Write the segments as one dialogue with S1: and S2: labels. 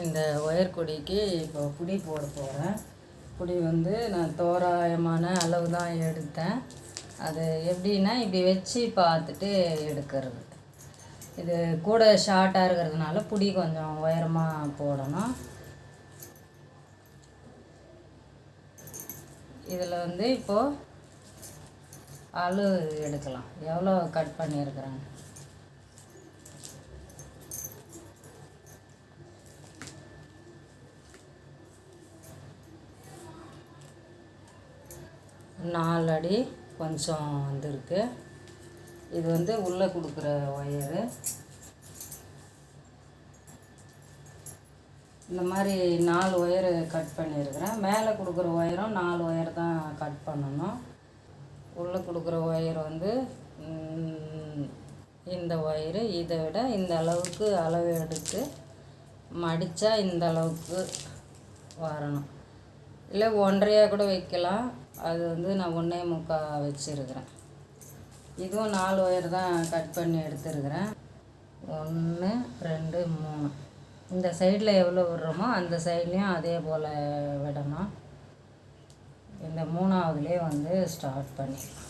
S1: இந்த ஒயர் கொடிக்கு இப்போ புடி போட போகிறேன். புடி வந்து நான் தோராயமான அளவு தான் எடுத்தேன். அது எப்படின்னா இப்படி வச்சு பார்த்துட்டு எடுக்கிறது. இது கூட ஷார்ட்டாக இருக்கிறதுனால புடி கொஞ்சம் உயரமாக போடணும். இதில் வந்து இப்போது அளவு எடுக்கலாம், எவ்வளோ கட் பண்ணியிருக்கிறேன். நாலு அடி கொஞ்சம் வந்துருக்கு. இது வந்து உள்ளே கொடுக்குற ஒயரு. இந்த மாதிரி 4 ஒயரு கட் பண்ணியிருக்கிறேன். மேலே கொடுக்குற ஒயரும் 4 ஒயர் தான் கட் பண்ணணும். உள்ளே கொடுக்குற ஒயர் வந்து இந்த ஒயரு இதை விட இந்த அளவுக்கு அளவு எடுத்து மடித்தா இந்த அளவுக்கு வரணும். இல்லை 1.5 கூட வைக்கலாம். அது வந்து நான் 1.25 வச்சுருக்கிறேன். இதுவும் 4 ஒயர் தான் கட் பண்ணி எடுத்துருக்கிறேன். 1 2 3 இந்த சைடில் எவ்வளோ விடுறோமோ அந்த சைட்லேயும் அதே போல் விடணும். இந்த 3ஆவதுலேயே வந்து ஸ்டார்ட் பண்ணிடலாம்.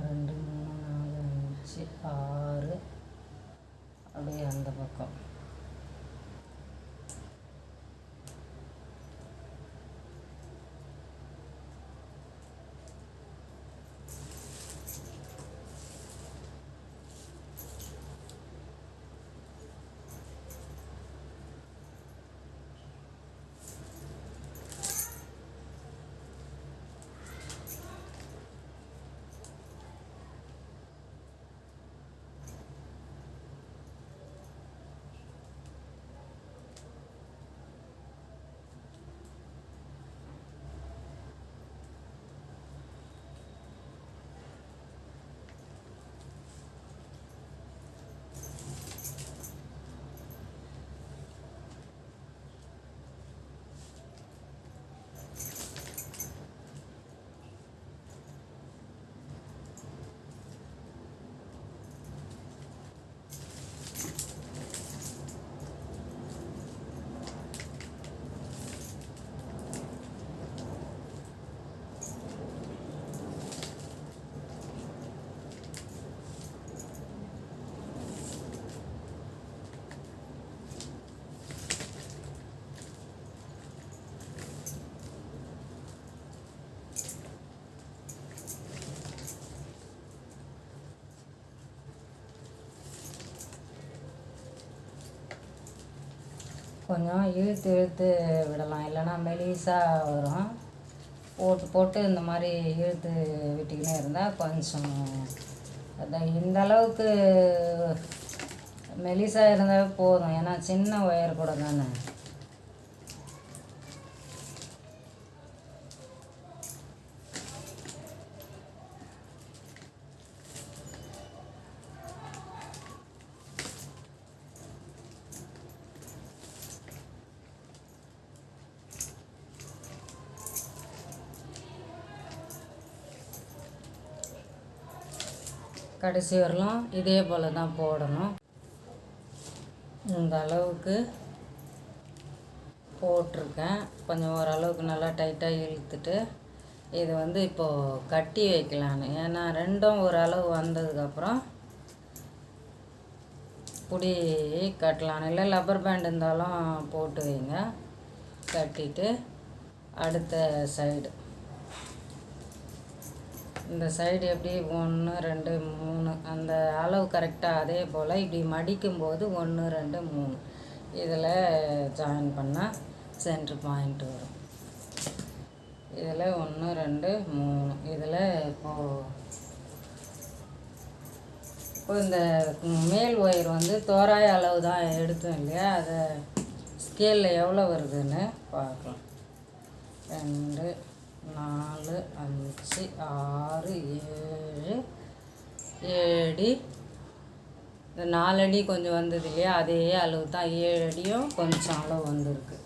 S1: ரெண்டு 3 4 5 6 அப்படியே அந்த பக்கம். கொஞ்சம் இழுத்து இழுத்து விடலாம், இல்லைன்னா மெலிசாக வரும். போட்டு போட்டு இந்த மாதிரி இழுத்து விட்டுக்கினே இருந்தால் கொஞ்சம் அதான் இந்த அளவுக்கு மெலிசாக இருந்தாவே போதும். ஏன்னா சின்ன ஒயர் கூட தானே. கடைசி வரலாம் இதே போல் தான் போடணும். இந்த அளவுக்கு போட்டிருக்கேன். கொஞ்சம் ஓரளவுக்கு நல்லா டைட்டாக இழுத்துட்டு இது வந்து இப்போது கட்டி வைக்கலான்னு. ஏன்னா ரெண்டும் ஒரு அளவு வந்ததுக்கப்புறம் புடி கட்டலான்னு. இல்லை லப்பர் பேண்ட் இருந்தாலும் போட்டு வைங்க. கட்டிட்டு அடுத்த சைடு இந்த சைடு எப்படி 1 2 3 அந்த அளவு கரெக்டாக அதே போல் இப்படி மடிக்கும்போது 1 2 3 இதில் ஜாயின் பண்ணால் சென்ட்ரு பாயிண்ட் வரும். இதில் 1 2 3 இதில் இப்போ இந்த மேல் ஒயர் வந்து தோராய அளவு தான் எடுத்தோம் இல்லையா, அதை ஸ்கேலில் எவ்வளோ வருதுன்னு பார்க்கலாம். 2, 4, 5, 6, 7, 7 அடி. இந்த 4 அடி கொஞ்சம் வந்தது இல்லையா, அதே அளவு தான் 7 அடியும் கொஞ்சம் அளவு வந்திருக்கு.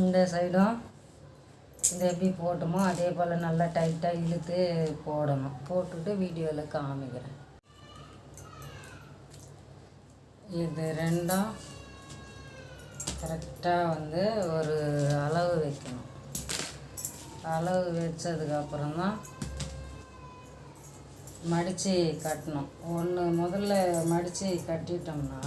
S1: இந்த சைடும் இந்த எப்படி போட்டோமோ அதே போல் நல்லா டைட்டாக இழுத்து போடணும். போட்டுட்டு வீடியோவில் காமிக்கிறேன். இது ரெண்டும் கரெக்டாக வந்து ஒரு அளவு வைக்கணும். அளவு வச்சதுக்கப்புறம் தான் மடித்து கட்டணும். ஒன்று முதல்ல மடித்து கட்டிட்டோம்னா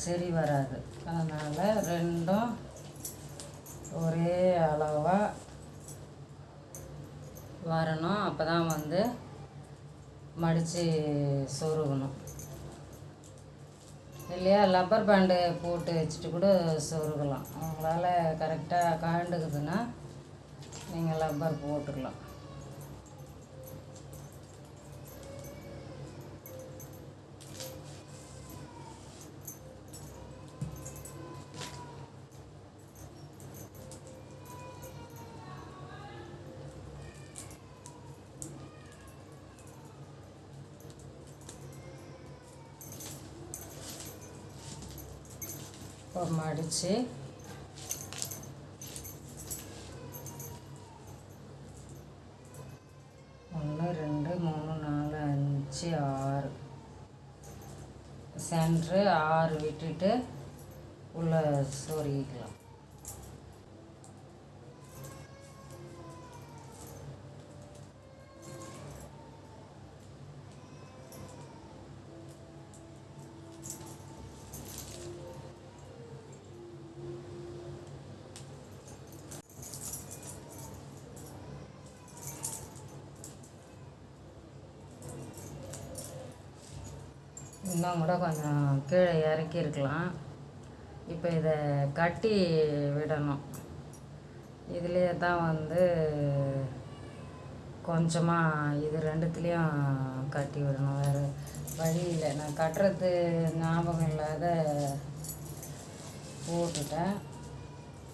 S1: சரி வராது. அதனால் ரெண்டும் ஒரே அளவாக வரணும். அப்போ தான் வந்து மடித்து சொருகணும். இல்லையா லப்பர் பேண்டு போட்டு வச்சுட்டு கூட சொருகலாம். உங்களால் கரெக்டாக கழண்டுக்குதுன்னா நீங்கள் லப்பர் போட்டுக்கலாம். இப்போ மடித்து 1, 2, 3, 4, 5, 6 சென்ட்ரு 6 விட்டுட்டு உள்ளே சொருகிக்கலாம். இன்னும் கூட கொஞ்சம் கீழே இறக்கியிருக்கலாம். இப்போ இதை கட்டி விடணும். இதுலேயே தான் வந்து கொஞ்சமாக இது ரெண்டுத்துலேயும் கட்டி விடணும். வேறு வழி இல்லை. நான் கட்டுறது ஞாபகம் இல்லாத போட்டுட்டேன்.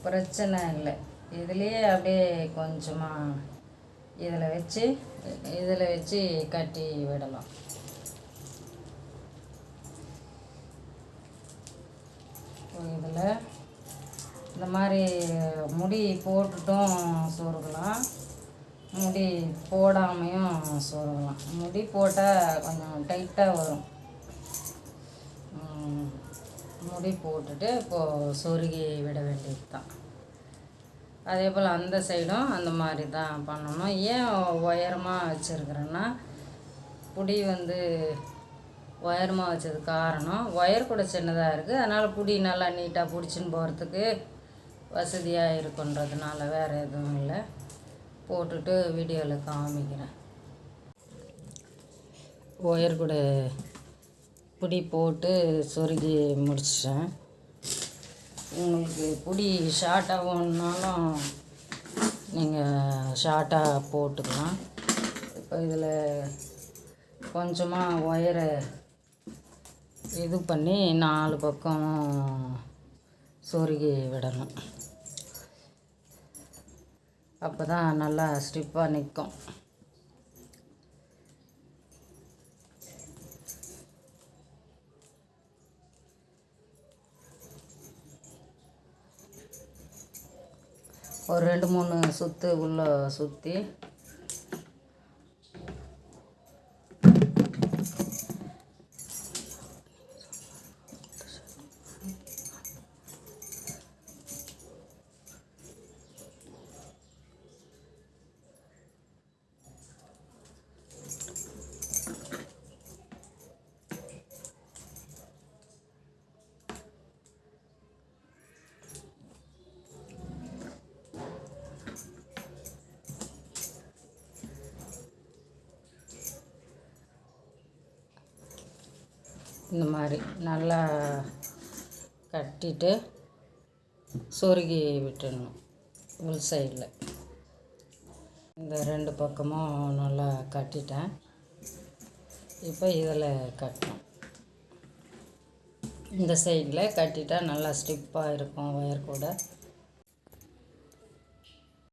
S1: பிரச்சனை இல்லை. இதுலேயே அப்படியே கொஞ்சமாக இதில் வச்சு கட்டி விடலாம். இதில் இந்த மாதிரி முடி போட்டுட்டும் சொருகலாம், முடி போடாமையும் சொருகலாம். முடி போட்டால் கொஞ்சம் டைட்டாக வரும். முடி போட்டுட்டு இப்போது சொருகி விட வேண்டியது தான். அதே போல் அந்த சைடும் அந்த மாதிரி தான் பண்ணணும். ஏன் உயரமாக வச்சுருக்குறேன்னா, புடி வந்து உயரமாக வச்சது காரணம் ஒயர் கூட சின்னதாக இருக்குது, அதனால் புடி நல்லா நீட்டாக பிடிச்சின்னு போகிறதுக்கு வசதியாக இருக்குன்றதுனால, வேறு எதுவும் இல்லை. போட்டுட்டு வீடியோவில் காமிக்கிறேன். ஒயர் கூட புடி போட்டு சொருகி முடிச்சிட்டேன். உங்களுக்கு புடி ஷார்ட்டாக வேணுன்னாலும் நீங்கள் ஷார்ட்டாக போட்டுக்கலாம். இப்போ இதில் கொஞ்சமாக ஒயரை இது பண்ணி 4 பக்கம் சொருகி விடணும். அப்போ தான் நல்லா ஸ்டிப்பாக நிற்கும். ஒரு 2-3 சுற்று உள்ளே சுற்றி இந்த மாதிரி நல்லா கட்டிட்டு சொருகி விட்டுடணும். உள் சைடில் இந்த 2 பக்கமும் நல்லா கட்டிட்டேன். இப்போ இதில் கட்டணும். இந்த சைடில் கட்டிட்டா நல்லா ஸ்டிப்பாக இருக்கும் ஒயர் கூட.